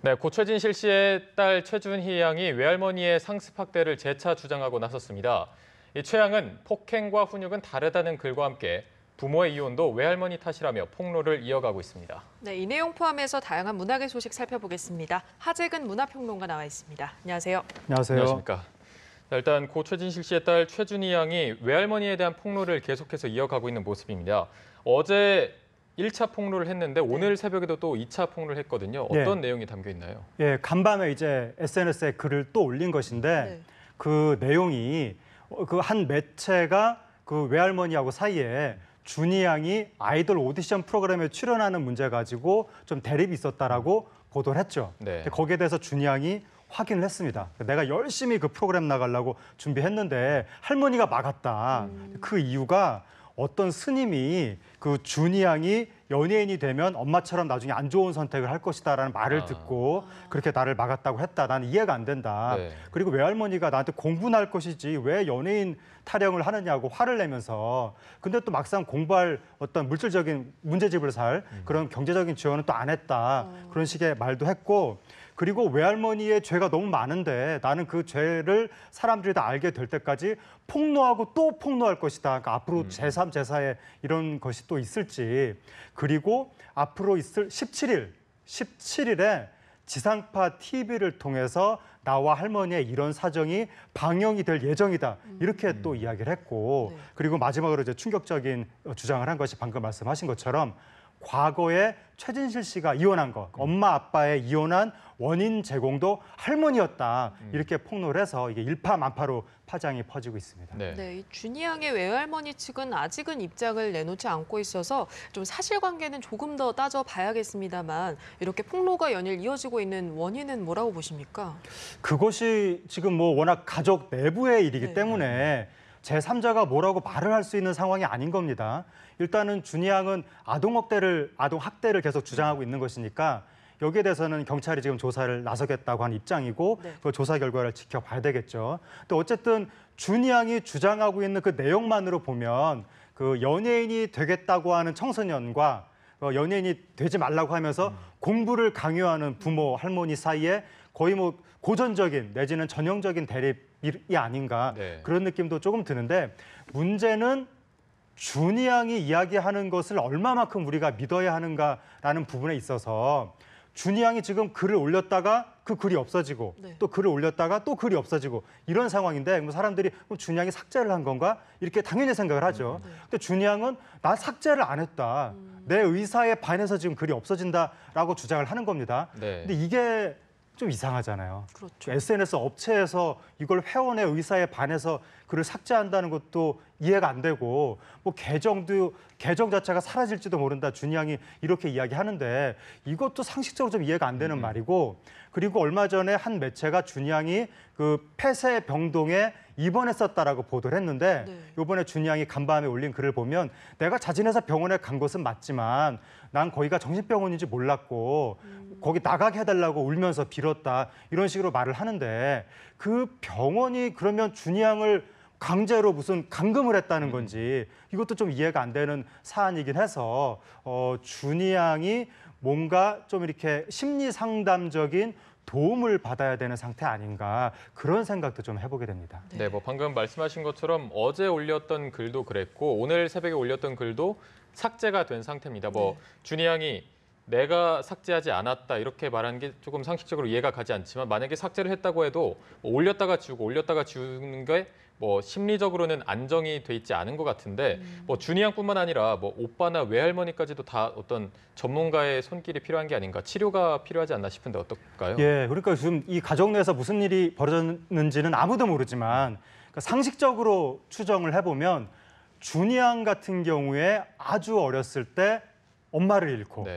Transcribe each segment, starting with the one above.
네, 고 최진실 씨의 딸 최준희 양이 외할머니의 상습 학대를 재차 주장하고 나섰습니다. 이 최 양은 폭행과 훈육은 다르다는 글과 함께 부모의 이혼도 외할머니 탓이라며 폭로를 이어가고 있습니다. 네, 이 내용 포함해서 다양한 문학의 소식 살펴보겠습니다. 하재근 문화평론가 나와 있습니다. 안녕하세요. 안녕하세요. 안녕하십니까. 일단 고 최진실 씨의 딸 최준희 양이 외할머니에 대한 폭로를 계속해서 이어가고 있는 모습입니다. 어제 1차 폭로를 했는데 오늘 새벽에도 또 2차 폭로를 했거든요. 어떤 내용이 담겨 있나요? 예, 간밤에 이제 SNS에 글을 또 올린 것인데 그 내용이 그 한 매체가 그 외할머니하고 사이에 준희 양이 아이돌 오디션 프로그램에 출연하는 문제 가지고 좀 대립이 있었다라고 보도를 했죠. 근데 거기에 대해서 준희 양이 확인을 했습니다. 내가 열심히 그 프로그램 나가려고 준비했는데 할머니가 막았다. 그 이유가 어떤 스님이 그 준희 양이 연예인이 되면 엄마처럼 나중에 안 좋은 선택을 할 것이다라는 말을 듣고 그렇게 나를 막았다고 했다. 나는 이해가 안 된다. 그리고 외할머니가 나한테 공부나 할 것이지 왜 연예인 타령을 하느냐고 화를 내면서 근데 또 막상 공부할 어떤 물질적인 문제집을 살 그런 경제적인 지원은 또 안 했다. 그런 식의 말도 했고 그리고 외할머니의 죄가 너무 많은데 나는 그 죄를 사람들이 다 알게 될 때까지 폭로하고 또 폭로할 것이다. 그러니까 앞으로 제3, 제4에 이런 것이 또 있을지. 그리고 앞으로 있을 17일에 지상파 TV를 통해서 나와 할머니의 이런 사정이 방영이 될 예정이다. 이렇게 또 이야기를 했고 그리고 마지막으로 이제 충격적인 주장을 한 것이 방금 말씀하신 것처럼 과거에 최진실 씨가 이혼한 것, 엄마 아빠의 이혼한 원인 제공도 할머니였다. 이렇게 폭로를 해서 이게 일파만파로 파장이 퍼지고 있습니다. 네, 이 준희 양의 외할머니 측은 아직은 입장을 내놓지 않고 있어서 좀 사실관계는 조금 더 따져봐야겠습니다만 이렇게 폭로가 연일 이어지고 있는 원인은 뭐라고 보십니까? 그것이 지금 뭐 워낙 가족 내부의 일이기 때문에 제3자가 뭐라고 말을 할 수 있는 상황이 아닌 겁니다. 일단은 준희 양은 아동 학대를 계속 주장하고 있는 것이니까 여기에 대해서는 경찰이 지금 조사를 나서겠다고 한 입장이고 그 조사 결과를 지켜봐야 되겠죠. 또 어쨌든 준희 양이 주장하고 있는 그 내용만으로 보면 그 연예인이 되겠다고 하는 청소년과 연예인이 되지 말라고 하면서 공부를 강요하는 부모, 할머니 사이에 거의 뭐 고전적인 내지는 전형적인 대립이 아닌가 그런 느낌도 조금 드는데 문제는 준희 양이 이야기하는 것을 얼마만큼 우리가 믿어야 하는가라는 부분에 있어서 준희 양이 지금 글을 올렸다가 그 글이 없어지고 또 글을 올렸다가 또 글이 없어지고 이런 상황인데 뭐 사람들이 준희 양이 삭제를 한 건가 이렇게 당연히 생각을 하죠. 근데 준희 양은 나 삭제를 안 했다. 내 의사에 반해서 지금 글이 없어진다라고 주장을 하는 겁니다. 근데 이게 좀 이상하잖아요. 그렇죠. SNS 업체에서 이걸 회원의 의사에 반해서 글을 삭제한다는 것도 이해가 안 되고 뭐 계정 자체가 사라질지도 모른다. 준희 양이 이렇게 이야기하는데 이것도 상식적으로 좀 이해가 안 되는 말이고 그리고 얼마 전에 한 매체가 준희 양이 그 폐쇄병동에 입원했었다라고 보도를 했는데 이번에 준희 양이 간밤에 올린 글을 보면 내가 자진해서 병원에 간 것은 맞지만 난 거기가 정신병원인지 몰랐고 거기 나가게 해달라고 울면서 빌었다 이런 식으로 말을 하는데 그 병원이 그러면 준희 양을 강제로 무슨 감금을 했다는 건지 이것도 좀 이해가 안 되는 사안이긴 해서 준희 양이 뭔가 좀 이렇게 심리 상담적인 도움을 받아야 되는 상태 아닌가 그런 생각도 좀 해보게 됩니다. 네, 뭐 방금 말씀하신 것처럼 어제 올렸던 글도 그랬고 오늘 새벽에 올렸던 글도 삭제가 된 상태입니다. 뭐 준희 양이 내가 삭제하지 않았다 이렇게 말하는 게 조금 상식적으로 이해가 가지 않지만 만약에 삭제를 했다고 해도 뭐 올렸다가 지우는 게 뭐 심리적으로는 안정이 돼 있지 않은 것 같은데 뭐 준희 양뿐만 아니라 뭐 오빠나 외할머니까지도 다 어떤 전문가의 손길이 필요한 게 아닌가 치료가 필요하지 않나 싶은데 어떨까요? 예, 그러니까 지금 이 가족 내에서 무슨 일이 벌어졌는지는 아무도 모르지만 그러니까 상식적으로 추정을 해보면 준희 양 같은 경우에 아주 어렸을 때 엄마를 잃고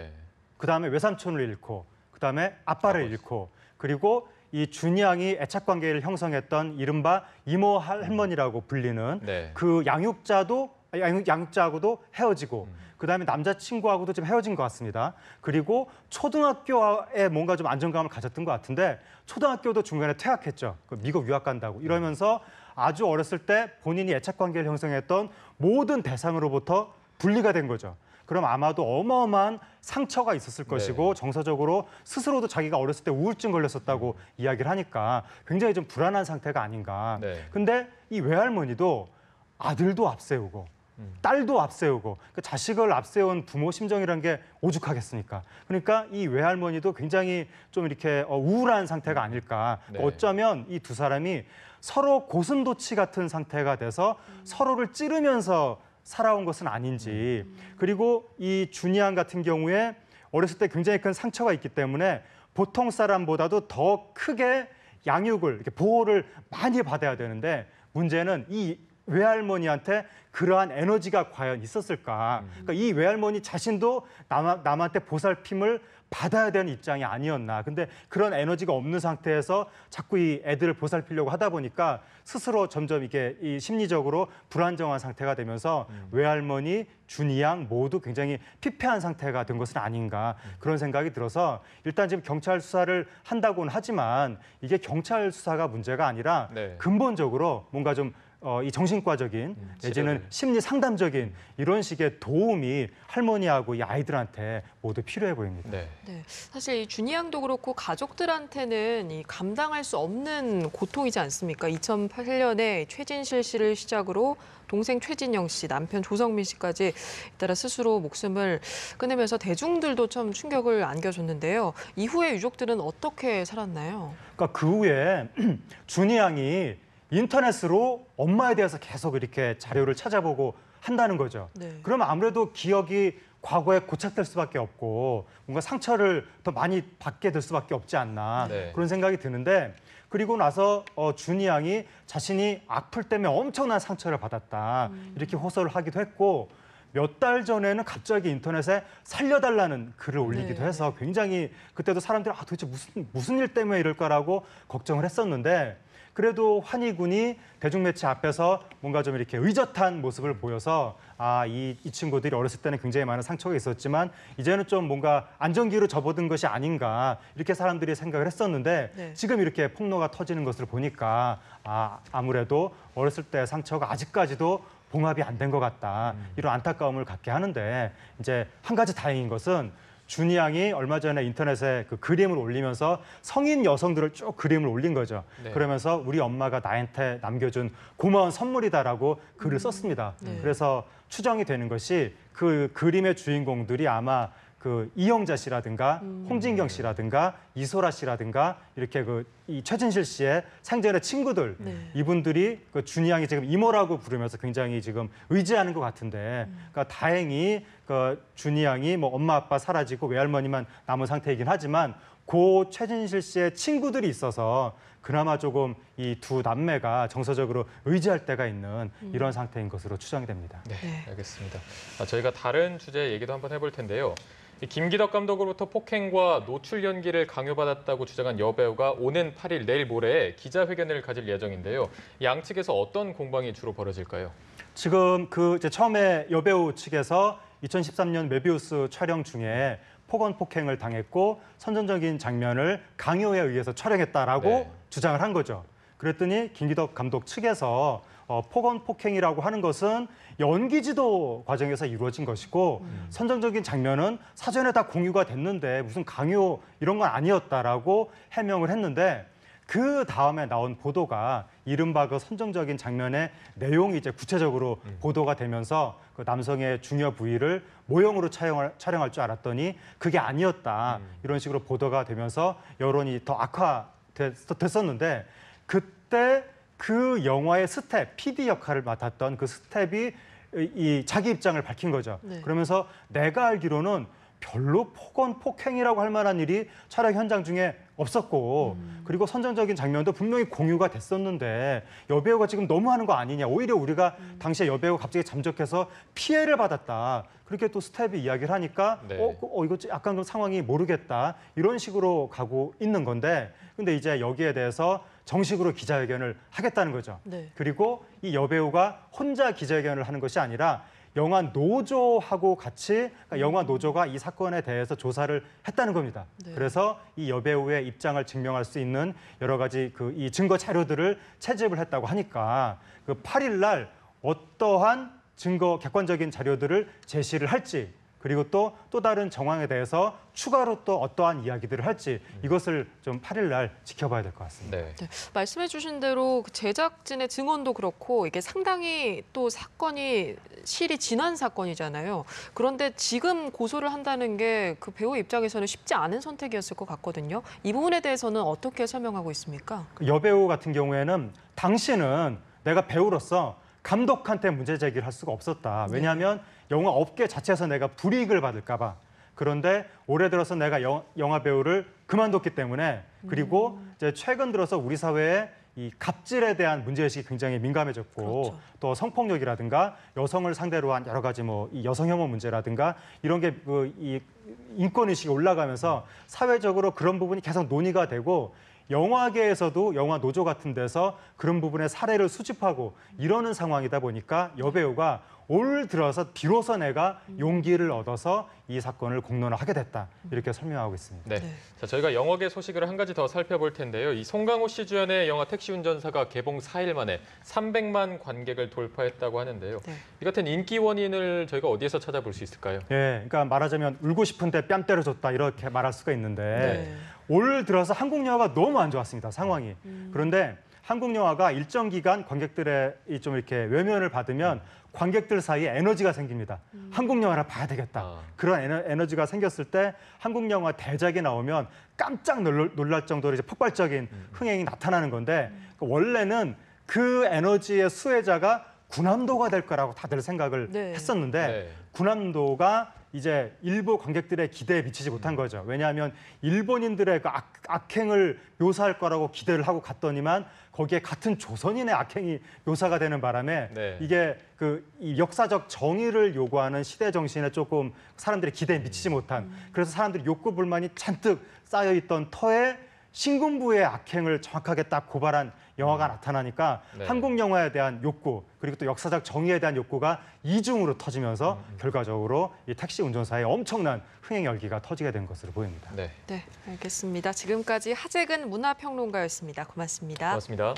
그다음에 외삼촌을 잃고 그다음에 아빠를 잃고 그리고 이 준희 양이 애착 관계를 형성했던 이른바 이모 할머니라고 불리는 그 양육자하고도 헤어지고 그다음에 남자친구하고도 좀 헤어진 것 같습니다. 그리고 초등학교에 뭔가 좀 안정감을 가졌던 것 같은데 초등학교도 중간에 퇴학했죠. 미국 유학 간다고 이러면서 아주 어렸을 때 본인이 애착 관계를 형성했던 모든 대상으로부터 분리가 된 거죠. 그럼 아마도 어마어마한 상처가 있었을 것이고 정서적으로 스스로도 자기가 어렸을 때 우울증 걸렸었다고 이야기를 하니까 굉장히 좀 불안한 상태가 아닌가. 네. 근데 이 외할머니도 아들도 앞세우고 딸도 앞세우고 그 자식을 앞세운 부모 심정이라는 게 오죽하겠습니까? 그러니까 이 외할머니도 굉장히 좀 이렇게 우울한 상태가 아닐까. 네. 어쩌면 이 두 사람이 서로 고슴도치 같은 상태가 돼서 서로를 찌르면서 살아온 것은 아닌지. 그리고 이 준이양 같은 경우에 어렸을 때 굉장히 큰 상처가 있기 때문에 보통 사람보다도 더 크게 양육을 이렇게 보호를 많이 받아야 되는데 문제는 이 외할머니한테 그러한 에너지가 과연 있었을까? 그러니까 이 외할머니 자신도 남한테 보살핌을 받아야 되는 입장이 아니었나. 근데 그런 에너지가 없는 상태에서 자꾸 이 애들을 보살피려고 하다 보니까 스스로 점점 이게 이 심리적으로 불안정한 상태가 되면서 외할머니, 준이양 모두 굉장히 피폐한 상태가 된 것은 아닌가 그런 생각이 들어서 일단 지금 경찰 수사를 한다고는 하지만 이게 경찰 수사가 문제가 아니라 네. 근본적으로 뭔가 좀 이 정신과적인 내지는 심리 상담적인 이런 식의 도움이 할머니하고 이 아이들한테 모두 필요해 보입니다. 네. 네, 사실 이 준이양도 그렇고 가족들한테는 이 감당할 수 없는 고통이지 않습니까? 2008년에 최진실 씨를 시작으로 동생 최진영 씨, 남편 조성민 씨까지 잇따라 스스로 목숨을 끊으면서 대중들도 좀 충격을 안겨줬는데요. 이후에 유족들은 어떻게 살았나요? 그러니까 그 후에 준이 양이 인터넷으로 엄마에 대해서 계속 이렇게 자료를 찾아보고 한다는 거죠. 네. 그러면 아무래도 기억이 과거에 고착될 수밖에 없고 뭔가 상처를 더 많이 받게 될 수밖에 없지 않나 네. 그런 생각이 드는데 그리고 나서 준이 양이 자신이 악플 때문에 엄청난 상처를 받았다 이렇게 호소를 하기도 했고 몇 달 전에는 갑자기 인터넷에 살려달라는 글을 올리기도 네. 해서 굉장히 그때도 사람들이 도대체 무슨 일 때문에 이럴까라고 걱정을 했었는데 그래도 환희 군이 대중매체 앞에서 뭔가 좀 이렇게 의젓한 모습을 보여서 이 친구들이 어렸을 때는 굉장히 많은 상처가 있었지만 이제는 좀 뭔가 안정기로 접어든 것이 아닌가 이렇게 사람들이 생각을 했었는데 네. 지금 이렇게 폭로가 터지는 것을 보니까 아무래도 어렸을 때 상처가 아직까지도 봉합이 안 된 것 같다. 이런 안타까움을 갖게 하는데 이제 한 가지 다행인 것은 준이 양이 얼마 전에 인터넷에 그 그림을 올리면서 성인 여성들을 쭉 그림을 올린 거죠. 네. 그러면서 우리 엄마가 나한테 남겨준 고마운 선물이다라고 글을 썼습니다. 네. 그래서 추정이 되는 것이 그 그림의 주인공들이 아마 그 이영자 씨라든가 홍진경 씨라든가 이소라 씨라든가 이렇게 이 최진실 씨의 생전의 친구들 네. 이분들이 그 준이 양이 지금 이모라고 부르면서 굉장히 지금 의지하는 것 같은데 그러니까 다행히 그 준이 양이 뭐 엄마 아빠 사라지고 외할머니만 남은 상태이긴 하지만 고 최진실 씨의 친구들이 있어서 그나마 조금 이 두 남매가 정서적으로 의지할 때가 있는 이런 상태인 것으로 추정이 됩니다. 네, 네. 알겠습니다. 저희가 다른 주제 얘기도 한번 해볼 텐데요. 이 김기덕 감독으로부터 폭행과 노출 연기를 강요받았다고 주장한 여배우가 오는 8일 내일 모레 기자회견을 가질 예정인데요. 양측에서 어떤 공방이 주로 벌어질까요? 지금 이제 처음에 여배우 측에서 2013년 메비우스 촬영 중에 폭언 폭행을 당했고 선정적인 장면을 강요에 의해서 촬영했다라고 네. 주장을 한 거죠. 그랬더니 김기덕 감독 측에서 폭언 폭행이라고 하는 것은 연기 지도 과정에서 이루어진 것이고 선정적인 장면은 사전에 다 공유가 됐는데 무슨 강요 이런 건 아니었다라고 해명을 했는데 그 다음에 나온 보도가 이른바 그 선정적인 장면의 내용이 이제 구체적으로 보도가 되면서 그 남성의 중요 부위를 모형으로 촬영할 줄 알았더니 그게 아니었다. 이런 식으로 보도가 되면서 여론이 더 악화됐었는데 그때 그 영화의 스텝, PD 역할을 맡았던 그 스텝이 이 자기 입장을 밝힌 거죠. 네. 그러면서 내가 알기로는 별로 폭언, 폭행이라고 할 만한 일이 촬영 현장 중에 없었고 그리고 선정적인 장면도 분명히 공유가 됐었는데 여배우가 지금 너무하는 거 아니냐. 오히려 우리가 당시에 여배우가 갑자기 잠적해서 피해를 받았다. 그렇게 또 스텝이 이야기를 하니까 네. 이거 약간 그 상황이 모르겠다. 이런 식으로 가고 있는 건데 근데 이제 여기에 대해서 정식으로 기자회견을 하겠다는 거죠. 네. 그리고 이 여배우가 혼자 기자회견을 하는 것이 아니라 영화 노조하고 같이 그러니까 영화 노조가 이 사건에 대해서 조사를 했다는 겁니다. 네. 그래서 이 여배우의 입장을 증명할 수 있는 여러 가지 이 증거 자료들을 채집을 했다고 하니까 그 8일 날 어떠한 증거 객관적인 자료들을 제시를 할지 그리고 또 다른 정황에 대해서 추가로 또 어떠한 이야기들을 할지 이것을 좀 8일 날 지켜봐야 될 것 같습니다. 네. 네, 말씀해 주신 대로 그 제작진의 증언도 그렇고 이게 상당히 또 사건이 실이 지난 사건이잖아요. 그런데 지금 고소를 한다는 게 그 배우 입장에서는 쉽지 않은 선택이었을 것 같거든요. 이 부분에 대해서는 어떻게 설명하고 있습니까? 그 여배우 같은 경우에는 당신은 내가 배우로서 감독한테 문제 제기를 할 수가 없었다. 왜냐하면 영화 업계 자체에서 내가 불이익을 받을까 봐. 그런데 올해 들어서 내가 영화 배우를 그만뒀기 때문에 그리고 이제 최근 들어서 우리 사회에 이 갑질에 대한 문제의식이 굉장히 민감해졌고 그렇죠. 또 성폭력이라든가 여성을 상대로 한 여러 가지 뭐 이 여성 혐오 문제라든가 이런 게 이 인권의식이 올라가면서 사회적으로 그런 부분이 계속 논의가 되고 영화계에서도 영화 노조 같은 데서 그런 부분의 사례를 수집하고 이러는 상황이다 보니까 여배우가 올 들어서 비로소 내가 용기를 얻어서 이 사건을 공론화하게 됐다. 이렇게 설명하고 있습니다. 네. 네. 자, 저희가 영화계 소식을 한 가지 더 살펴볼 텐데요. 이 송강호 씨 주연의 영화 택시 운전사가 개봉 4일 만에 300만 관객을 돌파했다고 하는데요. 네. 이 같은 인기 원인을 저희가 어디에서 찾아볼 수 있을까요? 예, 그러니까 말하자면 울고 싶은데 뺨 때려줬다 이렇게 말할 수가 있는데 네. 올 들어서 한국 영화가 너무 안 좋았습니다. 상황이. 그런데 한국 영화가 일정 기간 관객들의 좀 이렇게 외면을 받으면 관객들 사이에 에너지가 생깁니다. 한국 영화를 봐야 되겠다. 아. 그런 에너지가 생겼을 때 한국 영화 대작이 나오면 깜짝 놀랄 정도로 이제 폭발적인 흥행이 나타나는 건데 원래는 그 에너지의 수혜자가 군함도가 될 거라고 다들 생각을 네. 했었는데 네. 군함도가 이제 일부 관객들의 기대에 미치지 못한 거죠. 왜냐하면 일본인들의 그 악행을 묘사할 거라고 기대를 하고 갔더니만 거기에 같은 조선인의 악행이 묘사가 되는 바람에 네. 이게 이 역사적 정의를 요구하는 시대 정신에 조금 사람들의 기대에 미치지 못한 그래서 사람들이 욕구 불만이 잔뜩 쌓여 있던 터에 신군부의 악행을 정확하게 딱 고발한 영화가 나타나니까 네. 한국 영화에 대한 욕구 그리고 또 역사적 정의에 대한 욕구가 이중으로 터지면서 결과적으로 이 택시 운전사의 엄청난 흥행 열기가 터지게 된 것으로 보입니다. 네. 네, 알겠습니다. 지금까지 하재근 문화평론가였습니다. 고맙습니다. 고맙습니다.